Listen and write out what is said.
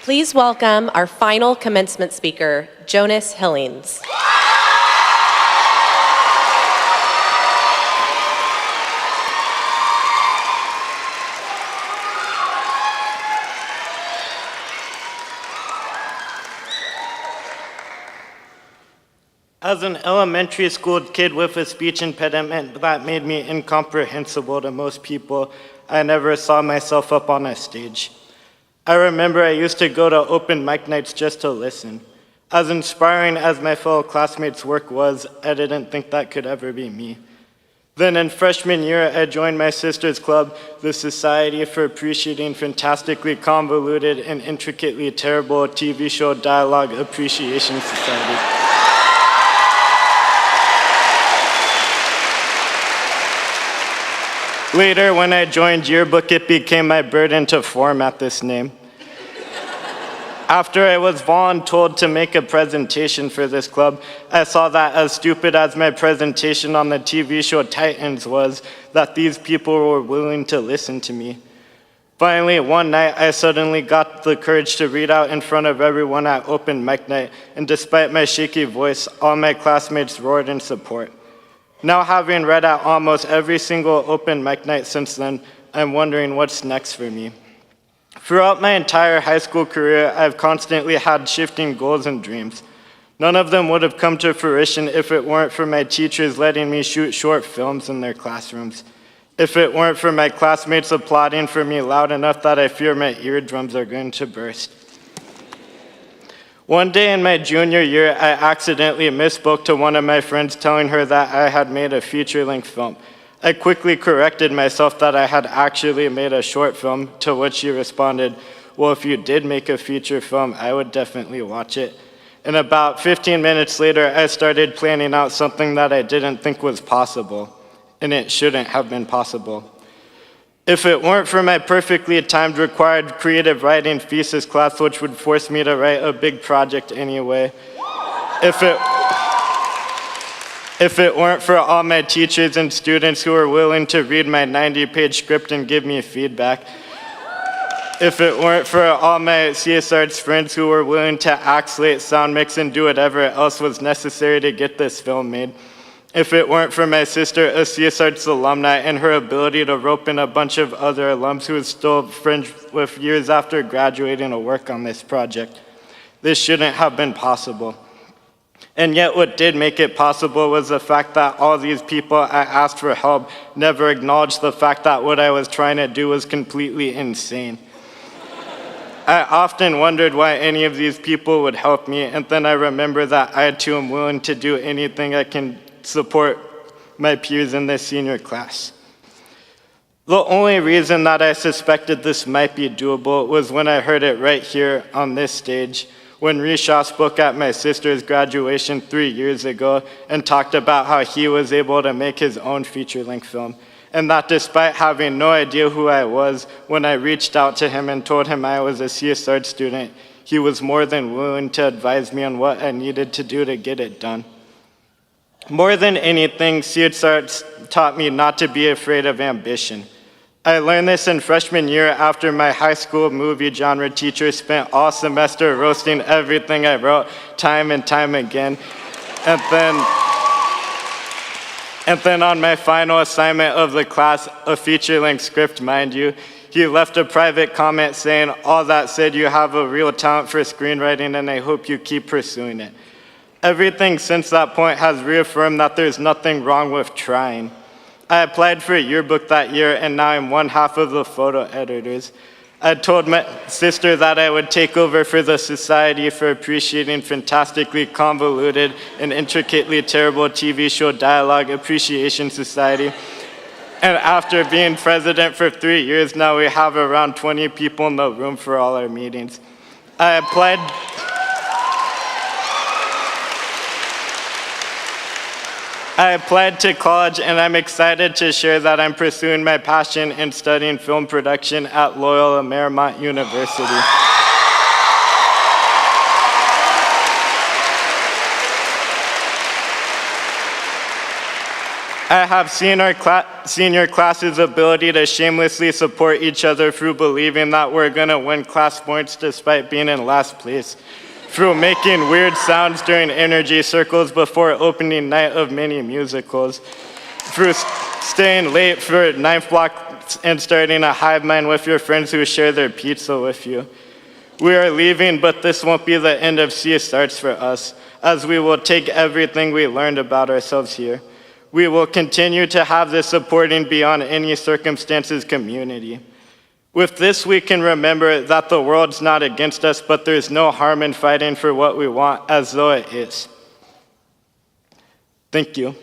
Please welcome our final commencement speaker, Jonas Hellings. As an elementary school kid with a speech impediment that made me incomprehensible to most people, I never saw myself up on a stage. I remember I used to go to open mic nights just to listen. As inspiring as my fellow classmates' work was, I didn't think that could ever be me. Then in freshman year, I joined my sister's club, the Society for Appreciating Fantastically Convoluted and Intricately Terrible TV Show Dialogue Appreciation Society. Later, when I joined yearbook, it became my burden to format this name. After I was voluntold to make a presentation for this club, I saw that as stupid as my presentation on the TV show Titans was, that these people were willing to listen to me. Finally, one night, I suddenly got the courage to read out in front of everyone at open mic night, and despite my shaky voice, all my classmates roared in support. Now, having read at almost every single open mic night since then, I'm wondering what's next for me. Throughout my entire high school career, I've constantly had shifting goals and dreams. None of them would have come to fruition if it weren't for my teachers letting me shoot short films in their classrooms. If it weren't for my classmates applauding for me loud enough that I fear my eardrums are going to burst. One day in my junior year, I accidentally misspoke to one of my friends, telling her that I had made a feature-length film. I quickly corrected myself that I had actually made a short film, to which she responded, "Well, if you did make a feature film, I would definitely watch it." And about 15 minutes later, I started planning out something that I didn't think was possible, and it shouldn't have been possible. If it weren't for my perfectly timed required creative writing thesis class, which would force me to write a big project anyway. If it weren't for all my teachers and students who were willing to read my 90-page script and give me feedback. If it weren't for all my CSArts friends who were willing to act, slate, sound mix, and do whatever else was necessary to get this film made. If it weren't for my sister, a CSArts alumni, and her ability to rope in a bunch of other alums who was still friends with years after graduating to work on this project, this shouldn't have been possible. And yet what did make it possible was the fact that all these people I asked for help never acknowledged the fact that what I was trying to do was completely insane. I often wondered why any of these people would help me, and then I remember that I too am willing to do anything I can support my peers in this senior class. The only reason that I suspected this might be doable was when I heard it right here on this stage, when Risha spoke at my sister's graduation 3 years ago and talked about how he was able to make his own feature-length film, and that despite having no idea who I was, when I reached out to him and told him I was a CSArts student, he was more than willing to advise me on what I needed to do to get it done. More than anything, CSArts taught me not to be afraid of ambition. I learned this in freshman year after my high school movie genre teacher spent all semester roasting everything I wrote time and time again. And then on my final assignment of the class, a feature-length script, mind you, he left a private comment saying, "All that said, you have a real talent for screenwriting and I hope you keep pursuing it." Everything since that point has reaffirmed that there's nothing wrong with trying. I applied for a yearbook that year, and now I'm one half of the photo editors. I told my sister that I would take over for the Society for Appreciating Fantastically Convoluted and Intricately Terrible TV Show Dialogue Appreciation Society. And after being president for 3 years now, we have around 20 people in the room for all our meetings. I applied to college, and I'm excited to share that I'm pursuing my passion in studying film production at Loyola Marymount University. I have seen your class's ability to shamelessly support each other through believing that we're gonna win class points despite being in last place, through making weird sounds during energy circles before opening night of many musicals, through staying late for 9th block and starting a hive mind with your friends who share their pizza with you. We are leaving, but this won't be the end of CSArts for us, as we will take everything we learned about ourselves here. We will continue to have this supporting beyond any circumstances community. With this, we can remember that the world's not against us, but there's no harm in fighting for what we want as though it is. Thank you.